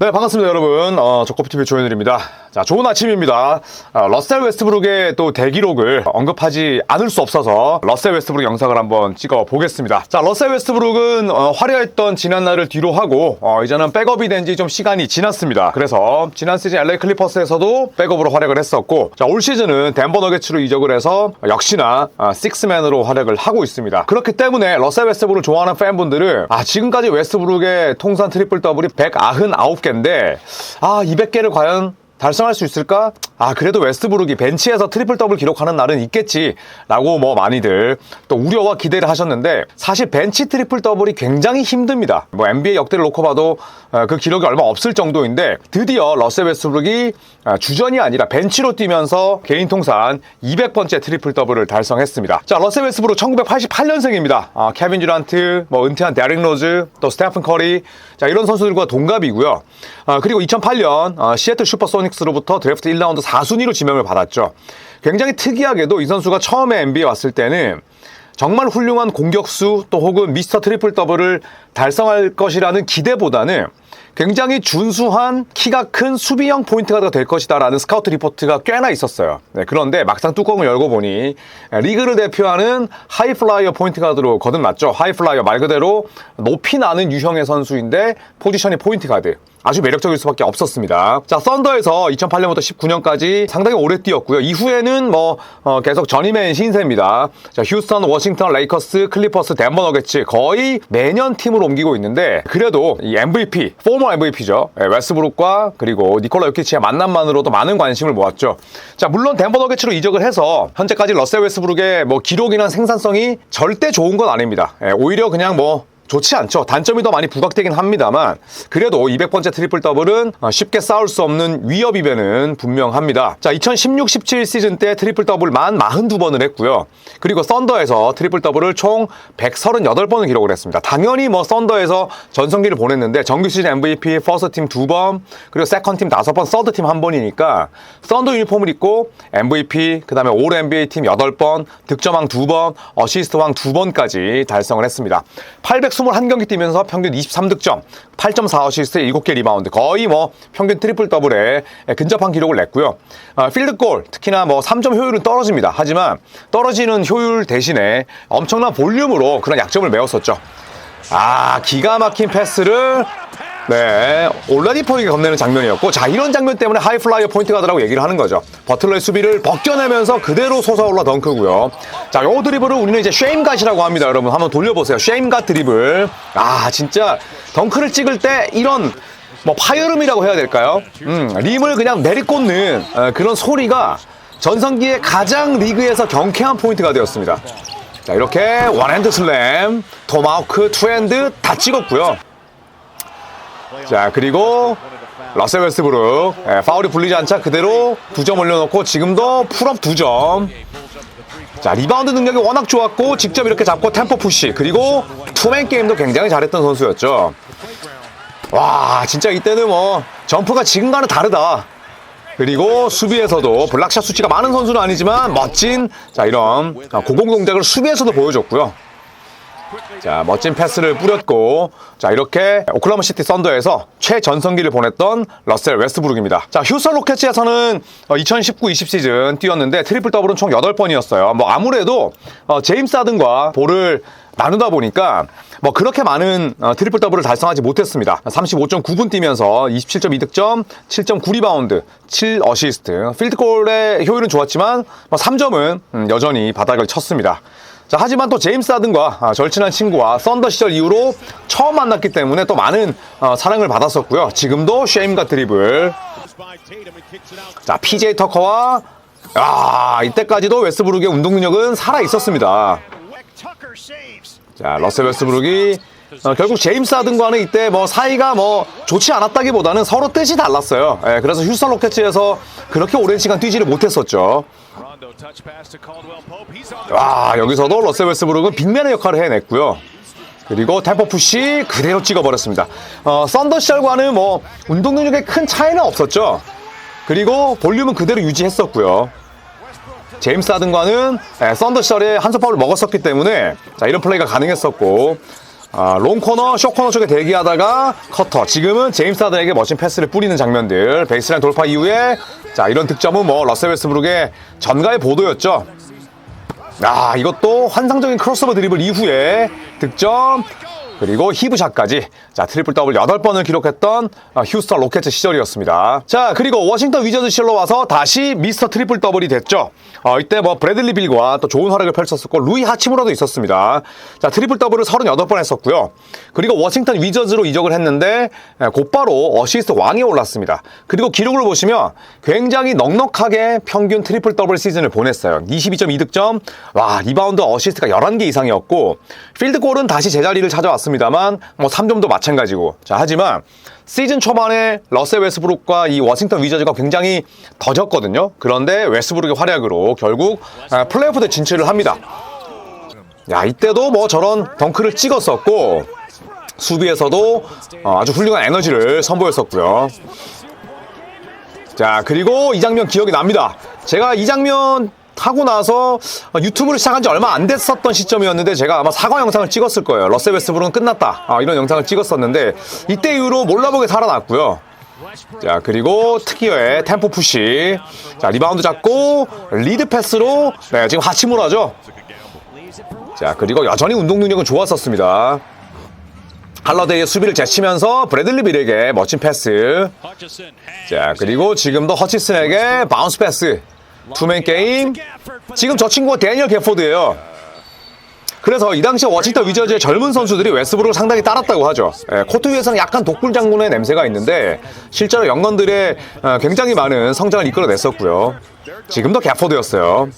네, 반갑습니다, 여러분. 조코피TV 조현일입니다. 자, 좋은 아침입니다. 러셀 웨스트브룩의 또 대기록을 언급하지 않을 수 없어서 러셀 웨스트브룩 영상을 한번 찍어 보겠습니다. 자, 러셀 웨스트브룩은 화려했던 지난날을 뒤로 하고 이제는 백업이 된 지 좀 시간이 지났습니다. 그래서 지난 시즌 LA 클리퍼스에서도 백업으로 활약을 했었고, 자, 올 시즌은 덴버 너게츠로 이적을 해서 역시나 식스맨으로 활약을 하고 있습니다. 그렇기 때문에 러셀 웨스트브룩을 좋아하는 팬분들은 지금까지 웨스트브룩의 통산 트리플 더블이 199개인데 200개를 과연 달성할 수 있을까? 그래도 웨스트브룩이 벤치에서 트리플 더블 기록하는 날은 있겠지라고 많이들 또 우려와 기대를 하셨는데, 사실 벤치 트리플 더블이 굉장히 힘듭니다. NBA 역대를 놓고 봐도 그 기록이 얼마 없을 정도인데, 드디어 러셀 웨스트브룩이 주전이 아니라 벤치로 뛰면서 개인 통산 200번째 트리플 더블을 달성했습니다. 자, 러셀 웨스트브룩 1988년생입니다. 케빈 듀란트, 은퇴한 데릭 로즈, 또 스테픈 커리, 자, 이런 선수들과 동갑이고요. 그리고 2008년 시애틀 슈퍼소닉스로부터 드래프트 1라운드 4순위로 지명을 받았죠. 굉장히 특이하게도 이 선수가 처음에 NBA에 왔을 때는 정말 훌륭한 공격수 또 혹은 미스터 트리플 더블을 달성할 것이라는 기대보다는 굉장히 준수한 키가 큰 수비형 포인트 가드가 될 것이다 라는 스카우트 리포트가 꽤나 있었어요. 그런데 막상 뚜껑을 열고 보니 리그를 대표하는 하이플라이어 포인트 가드로 거듭났죠. 하이플라이어 말 그대로 높이 나는 유형의 선수인데 포지션이 포인트 가드. 아주 매력적일 수밖에 없었습니다. 자, 썬더에서 2008년부터 19년까지 상당히 오래 뛰었고요. 이후에는 계속 저니맨 신세입니다. 자, 휴스턴, 워싱턴, 레이커스, 클리퍼스, 덴버 너게츠 거의 매년 팀을 옮기고 있는데, 그래도 이 MVP, 포머 MVP죠. 웨스트브룩과 그리고 니콜라 요키치의 만남만으로도 많은 관심을 모았죠. 자, 물론 덴버 너게츠로 이적을 해서 현재까지 러셀 웨스트브룩의 기록이나 생산성이 절대 좋은 건 아닙니다. 오히려 그냥 좋지 않죠. 단점이 더 많이 부각되긴 합니다만, 그래도 200번째 트리플 더블은 쉽게 쌓을 수 없는 위협이면은 분명합니다. 자, 2016-17 시즌 때 트리플 더블 만 42번을 했고요. 그리고 썬더에서 트리플 더블을 총 138번을 기록을 했습니다. 당연히 썬더에서 전성기를 보냈는데 정규 시즌 MVP, 퍼스트 팀 2번, 그리고 세컨드 팀 5번, 서드 팀 1번이니까 썬더 유니폼을 입고 MVP, 그 다음에 올 NBA 팀 8번, 득점왕 2번, 어시스트왕 2번까지 달성을 했습니다. 821경기 뛰면서 평균 23득점, 8.4어시스트, 7개 리바운드, 거의 평균 트리플 더블에 근접한 기록을 냈고요. 필드골, 특히나 3점 효율은 떨어집니다. 하지만 떨어지는 효율 대신에 엄청난 볼륨으로 그런 약점을 메웠었죠. 기가 막힌 패스를 올라디포에게 건네는 장면이었고, 자, 이런 장면 때문에 하이플라이어 포인트 가드라고 얘기를 하는 거죠. 버틀러의 수비를 벗겨내면서 그대로 솟아올라 덩크고요. 자, 요 드리블을 우리는 이제 쉐임갓이라고 합니다. 여러분 한번 돌려보세요. 쉐임갓 드리블. 진짜 덩크를 찍을 때 이런 파열음이라고 해야 될까요? 림을 그냥 내리꽂는 그런 소리가 전성기에 가장 리그에서 경쾌한 포인트가 되었습니다. 자, 이렇게 원핸드 슬램, 토마호크, 투핸드 다 찍었고요. 자, 그리고 러셀 웨스트브룩 파울이 불리지 않자 그대로 2점 올려놓고 지금도 풀업 2점. 자, 리바운드 능력이 워낙 좋았고 직접 이렇게 잡고 템포 푸시, 그리고 투맨 게임도 굉장히 잘했던 선수였죠. 와, 진짜 이때는 점프가 지금과는 다르다. 그리고 수비에서도 블락샷 수치가 많은 선수는 아니지만 멋진 이런 고공 동작을 수비에서도 보여줬고요. 자, 멋진 패스를 뿌렸고, 자, 이렇게 오클라호마 시티 썬더에서 최전성기를 보냈던 러셀 웨스트브룩입니다. 자, 휴스턴 로켓츠에서는 2019-20 시즌 뛰었는데 트리플 더블은 총 8번이었어요. 아무래도 제임스 하든과 볼을 나누다 보니까 그렇게 많은 트리플 더블을 달성하지 못했습니다. 35.9분 뛰면서 27.2득점, 7.9 리바운드, 7 어시스트. 필드골의 효율은 좋았지만 3점은 여전히 바닥을 쳤습니다. 자, 하지만 또 제임스 하든과 절친한 친구와 썬더 시절 이후로 처음 만났기 때문에 또 많은 사랑을 받았었고요. 지금도 쉐임갓 드리블. 자, PJ 터커와 이때까지도 웨스트브룩의 운동 능력은 살아 있었습니다. 자, 러셀 웨스트브룩이 결국 제임스 하든과는 이때 사이가 좋지 않았다기보다는 서로 뜻이 달랐어요. 그래서 휴스턴 로켓츠에서 그렇게 오랜 시간 뛰지를 못했었죠. 여기서도 러셀 웨스트브룩은 빅맨의 역할을 해냈고요. 그리고 템포 푸시 그대로 찍어버렸습니다. 썬더 시절과는 운동 능력에 큰 차이는 없었죠. 그리고 볼륨은 그대로 유지했었고요. 제임스 하든과는 썬더 시절에 한손 파울을 먹었었기 때문에 이런 플레이가 가능했었고, 롱코너, 숏코너 쪽에 대기하다가 커터. 지금은 제임스 하든에게 멋진 패스를 뿌리는 장면들. 베이스라인 돌파 이후에 자, 이런 득점은 뭐 러셀 웨스트브룩의 전가의 보도였죠. 이것도 환상적인 크로스오버 드리블 이후에 득점. 그리고 히브샷까지. 자, 트리플 더블 8번을 기록했던 휴스턴 로켓츠 시절이었습니다. 자, 그리고 워싱턴 위저즈 시절로 와서 다시 미스터 트리플 더블이 됐죠. 이때 뭐 브래들리 빌과 또 좋은 활약을 펼쳤었고 루이 하치무라도 있었습니다. 자, 트리플 더블을 38번 했었고요. 그리고 워싱턴 위저즈로 이적을 했는데 곧바로 어시스트 왕에 올랐습니다. 그리고 기록을 보시면 굉장히 넉넉하게 평균 트리플 더블 시즌을 보냈어요. 22.2득점, 리바운드 어시스트가 11개 이상이었고 필드골은 다시 제자리를 찾아왔습니다만 뭐 3점도 마찬가지고. 자, 하지만 시즌 초반에 러셀 웨스트브룩과 이 워싱턴 위저즈가 굉장히 더졌거든요. 그런데 웨스트브룩의 활약으로 결국 플레이오프대 진출을 합니다. 이때도 뭐 저런 덩크를 찍었었고 수비에서도 아주 훌륭한 에너지를 선보였었고요. 자, 그리고 이 장면 기억이 납니다. 제가 이 장면 하고 나서 유튜브를 시작한 지 얼마 안 됐었던 시점이었는데 제가 아마 사과 영상을 찍었을 거예요. 러셀 웨스트브룩은 끝났다, 이런 영상을 찍었었는데 이때 이후로 몰라보게 살아났고요. 자, 그리고 특이의 템포 푸시. 자, 리바운드 잡고 리드 패스로 지금 하치무라죠. 자, 그리고 여전히 운동 능력은 좋았었습니다. 할러데이의 수비를 제치면서 브래들리 빌에게 멋진 패스. 자, 그리고 지금도 허치슨에게 바운스 패스. 투맨 게임. 지금 저 친구가 데니얼 개포드예요. 그래서 이 당시 워싱턴 위저즈의 젊은 선수들이 웨스트브룩을 상당히 따랐다고 하죠. 코트 위에서는 약간 독불 장군의 냄새가 있는데 실제로 영건들의 굉장히 많은 성장을 이끌어냈었고요. 지금도 개포드였어요.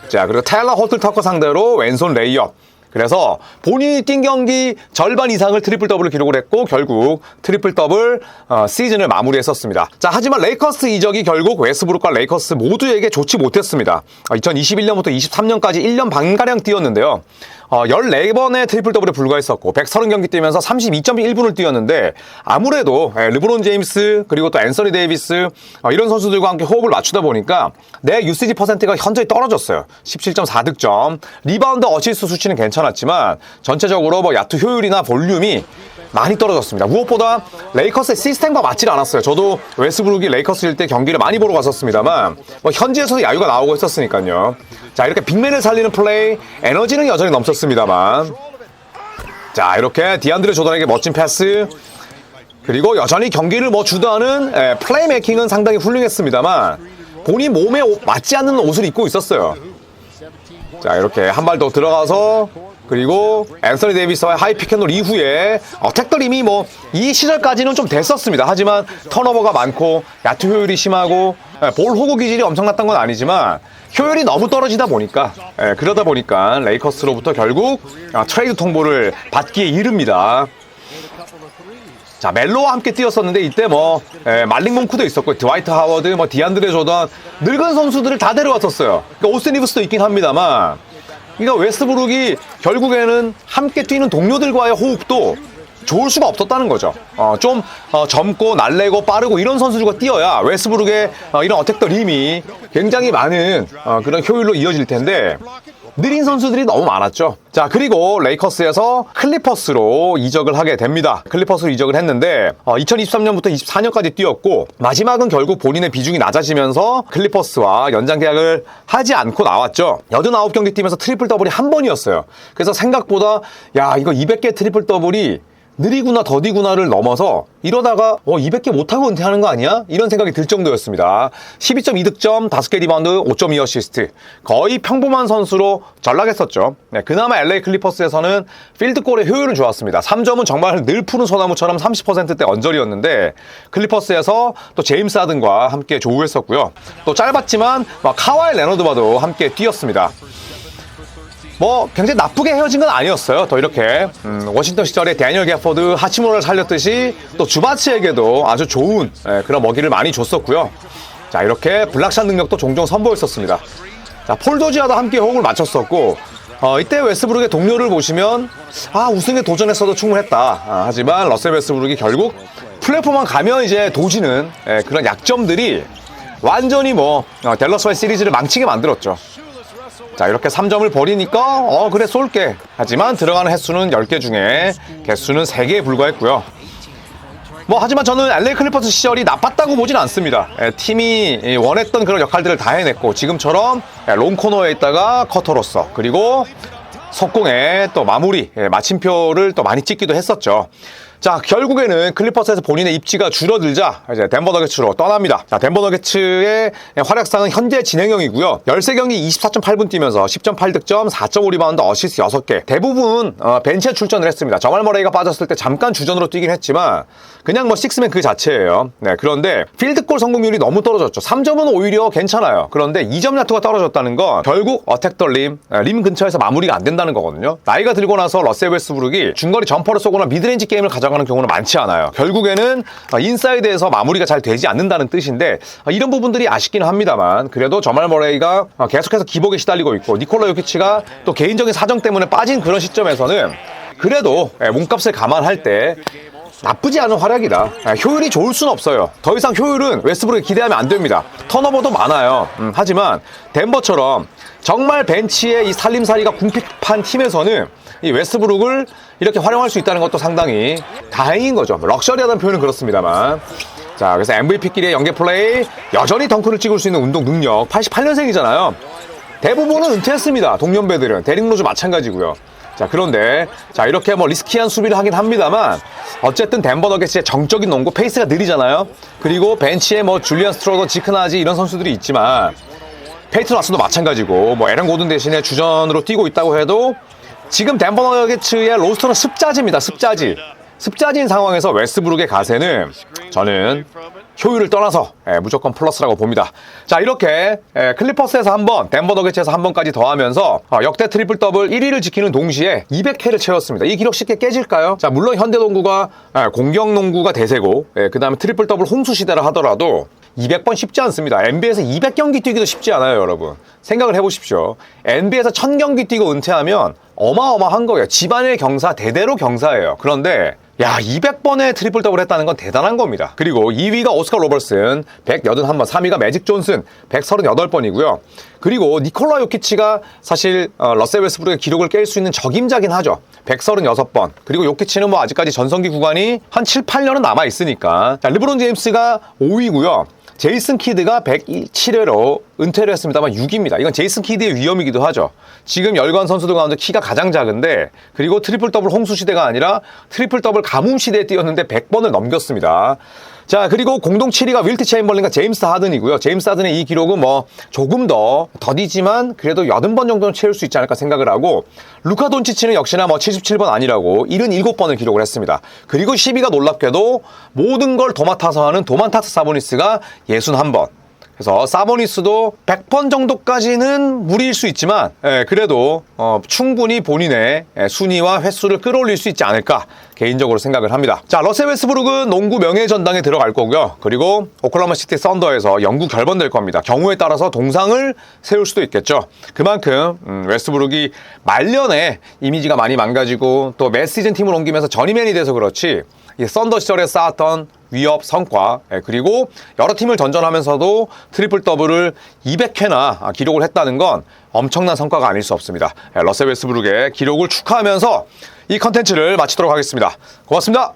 자, 그리고 타일러 호틀 터커 상대로 왼손 레이업. 그래서 본인이 뛴 경기 절반 이상을 트리플 더블을 기록을 했고 결국 트리플 더블 시즌을 마무리했었습니다. 자, 하지만 레이커스 이적이 결국 웨스트브룩과 레이커스 모두에게 좋지 못했습니다. 2021년부터 23년까지 1년 반가량 뛰었는데요. 14번의 트리플 더블에 불과했었고 130경기 뛰면서 32.1분을 뛰었는데 아무래도 르브론 제임스 그리고 또 앤서니 데이비스 이런 선수들과 함께 호흡을 맞추다 보니까 내 유시지 퍼센트가 현저히 떨어졌어요. 17.4득점. 리바운드 어시스트 수치는 괜찮았지만 전체적으로 뭐 야투 효율이나 볼륨이 많이 떨어졌습니다. 무엇보다 레이커스의 시스템과 맞질 않았어요. 저도 웨스트브룩이 레이커스일 때 경기를 많이 보러 갔었습니다만 뭐 현지에서도 야유가 나오고 했었으니까요. 자, 이렇게 빅맨을 살리는 플레이, 에너지는 여전히 넘쳤습니다만. 자, 이렇게 디안드레 조던에게 멋진 패스. 그리고 여전히 경기를 뭐 주도하는 플레이메이킹은 상당히 훌륭했습니다만 본인 몸에 맞지 않는 옷을 입고 있었어요. 자, 이렇게 한 발 더 들어가서 그리고 앤서니 데이비스와의 하이 피켓놀 이후에 어택들 이미 뭐 이 시절까지는 좀 됐었습니다. 하지만 턴오버가 많고 야투 효율이 심하고 볼 호구 기질이 엄청났던 건 아니지만 효율이 너무 떨어지다 보니까 그러다 보니까 레이커스로부터 결국 트레이드 통보를 받기에 이릅니다. 자, 멜로와 함께 뛰었었는데 이때 뭐 말링 몽크도 있었고 드와이트 하워드, 뭐 디안드레 조던 늙은 선수들을 다 데려왔었어요. 그러니까 오스틴 리브스도 있긴 합니다만 그러니까 웨스트브룩이 결국에는 함께 뛰는 동료들과의 호흡도 좋을 수가 없었다는 거죠. 좀 젊고 날래고 빠르고 이런 선수들과 뛰어야 웨스트브룩의 이런 어택더 힘이 굉장히 많은 그런 효율로 이어질 텐데 느린 선수들이 너무 많았죠. 자, 그리고 레이커스에서 클리퍼스로 이적을 하게 됩니다. 클리퍼스로 이적을 했는데 2023년부터 24년까지 뛰었고 마지막은 결국 본인의 비중이 낮아지면서 클리퍼스와 연장 계약을 하지 않고 나왔죠. 89경기 뛰면서 트리플 더블이 한 번이었어요. 그래서 생각보다 이거 200개 트리플 더블이 느리구나 더디구나를 넘어서 이러다가 200개 못하고 은퇴하는 거 아니야? 이런 생각이 들 정도였습니다. 12.2득점, 5개 리바운드, 5.2 어시스트. 거의 평범한 선수로 전락했었죠. 그나마 LA 클리퍼스에서는 필드골의 효율은 좋았습니다. 3점은 정말 늘 푸른 소나무처럼 30%대 언저리였는데 클리퍼스에서 또 제임스 하든과 함께 조우했었고요. 또 짧았지만 카와이 레너드와도 함께 뛰었습니다. 뭐 굉장히 나쁘게 헤어진 건 아니었어요. 또 이렇게 워싱턴 시절에 데니얼 개포드, 하치무라를 살렸듯이 또 주바치에게도 아주 좋은 그런 먹이를 많이 줬었고요. 자, 이렇게 블락샷 능력도 종종 선보였었습니다. 자, 폴 조지와도 함께 호흡을 맞췄었고 이때 웨스트브룩의 동료를 보시면 우승에 도전했어도 충분했다. 하지만 러셀 웨스트브룩이 결국 플레이오프만 가면 이제 도지는 그런 약점들이 완전히 뭐 댈러스와의 시리즈를 망치게 만들었죠. 자, 이렇게 3점을 버리니까 그래 쏠게. 하지만 들어가는 횟수는 10개 중에 개수는 3개에 불과했고요. 하지만 저는 LA 클리퍼스 시절이 나빴다고 보진 않습니다. 팀이 원했던 그런 역할들을 다 해냈고, 지금처럼 롱코너에 있다가 커터로서, 그리고 속공에 또 마무리, 마침표를 또 많이 찍기도 했었죠. 자, 결국에는 클리퍼스에서 본인의 입지가 줄어들자 이제 덴버 너게츠로 떠납니다. 자, 덴버 너게츠의 활약상은 현재 진행형이고요. 13경기 24.8분 뛰면서 10.8득점, 4.5 리바운드, 어시스트 6개. 대부분 벤치에 출전을 했습니다. 저말 머레이가 빠졌을 때 잠깐 주전으로 뛰긴 했지만 그냥 식스맨 그 자체예요. 네, 그런데 필드골 성공률이 너무 떨어졌죠. 3점은 오히려 괜찮아요. 그런데 2점 야투가 떨어졌다는 건 결국 어택 더 림 근처에서 마무리가 안 된다는 거거든요. 나이가 들고 나서 러셀 웨스트브룩이 중거리 점퍼를 쏘거나 미드레인지 게임을 가져가는 경우는 많지 않아요. 결국에는 인사이드에서 마무리가 잘 되지 않는다는 뜻인데, 이런 부분들이 아쉽기는 합니다만, 그래도 저말 머레이가 계속해서 기복에 시달리고 있고, 니콜라 요키치가 또 개인적인 사정 때문에 빠진 그런 시점에서는 그래도 몸값을 감안할 때 나쁘지 않은 활약이다. 효율이 좋을 수는 없어요. 더 이상 효율은 웨스트브룩에 기대하면 안 됩니다. 턴오버도 많아요. 하지만 덴버처럼 정말 벤치에 이 살림살이가 궁핍한 팀에서는 이 웨스트브룩을 이렇게 활용할 수 있다는 것도 상당히 다행인 거죠. 럭셔리하다는 표현은 그렇습니다만. 자, 그래서 MVP끼리의 연계 플레이, 여전히 덩크를 찍을 수 있는 운동 능력, 88년생이잖아요. 대부분은 은퇴했습니다. 동년배들은. 데릭 로즈 마찬가지고요. 자, 그런데 이렇게 리스키한 수비를 하긴 합니다만, 어쨌든 덴버 너게츠의 정적인 농구, 페이스가 느리잖아요. 그리고 벤치에 줄리안 스트로더, 지크나지 이런 선수들이 있지만, 페이튼 와스도 마찬가지고, 에런 고든 대신에 주전으로 뛰고 있다고 해도 지금 덴버 너게츠의 로스터는 습자지입니다. 습자지인 상황에서 웨스트브룩의 가세는 저는 효율을 떠나서 무조건 플러스라고 봅니다. 자, 이렇게 클리퍼스에서 한 번, 덴버 너게츠에서 한 번까지 더하면서 역대 트리플 더블 1위를 지키는 동시에 200회를 채웠습니다. 이 기록 쉽게 깨질까요? 자, 물론 현대 농구가 공격 농구가 대세고, 그 다음에 트리플 더블 홍수 시대라 하더라도 200번 쉽지 않습니다. NBA에서 200경기 뛰기도 쉽지 않아요, 여러분. 생각을 해보십시오. NBA에서 1000경기 뛰고 은퇴하면 어마어마한 거예요. 집안의 경사, 대대로 경사예요. 그런데 200번의 트리플 더블 했다는 건 대단한 겁니다. 그리고 2위가 오스카 로버슨 181번, 3위가 매직 존슨 138번이고요. 그리고 니콜라 요키치가 사실 러셀 웨스트브룩의 기록을 깰 수 있는 적임자긴 하죠. 136번. 그리고 요키치는 아직까지 전성기 구간이 한 7, 8년은 남아 있으니까. 자, 르브론 제임스가 5위고요. 제이슨 키드가 107회로 은퇴를 했습니다만 6위입니다. 이건 제이슨 키드의 위험이기도 하죠. 지금 열관 선수들 가운데 키가 가장 작은데, 그리고 트리플 더블 홍수 시대가 아니라 트리플 더블 가뭄 시대에 뛰었는데 100번을 넘겼습니다. 자, 그리고 공동 7위가 윌트 체인벌린과 제임스 하든이고요. 제임스 하든의 이 기록은 조금 더 더디지만 그래도 80번 정도는 채울 수 있지 않을까 생각을 하고, 루카 돈치치는 역시나 77번 아니라고 77번을 기록을 했습니다. 그리고 10위가 놀랍게도 모든 걸 도맡아서 하는 도만타스 사보니스가 61번. 그래서 사보니스도 100번 정도까지는 무리일 수 있지만 그래도 충분히 본인의 순위와 횟수를 끌어올릴 수 있지 않을까 개인적으로 생각을 합니다. 자, 러셀 웨스트브룩은 농구 명예전당에 들어갈 거고요. 그리고 오클라호마 시티 썬더에서 영구 결번될 겁니다. 경우에 따라서 동상을 세울 수도 있겠죠. 그만큼 웨스트브룩이 말년에 이미지가 많이 망가지고 또 매 시즌 팀을 옮기면서 저니맨이 돼서 그렇지, 이 썬더 시절에 쌓았던 위협, 성과, 그리고 여러 팀을 전전하면서도 트리플 더블을 200회나 기록을 했다는 건 엄청난 성과가 아닐 수 없습니다. 러셀 웨스트브룩의 기록을 축하하면서 이 컨텐츠를 마치도록 하겠습니다. 고맙습니다.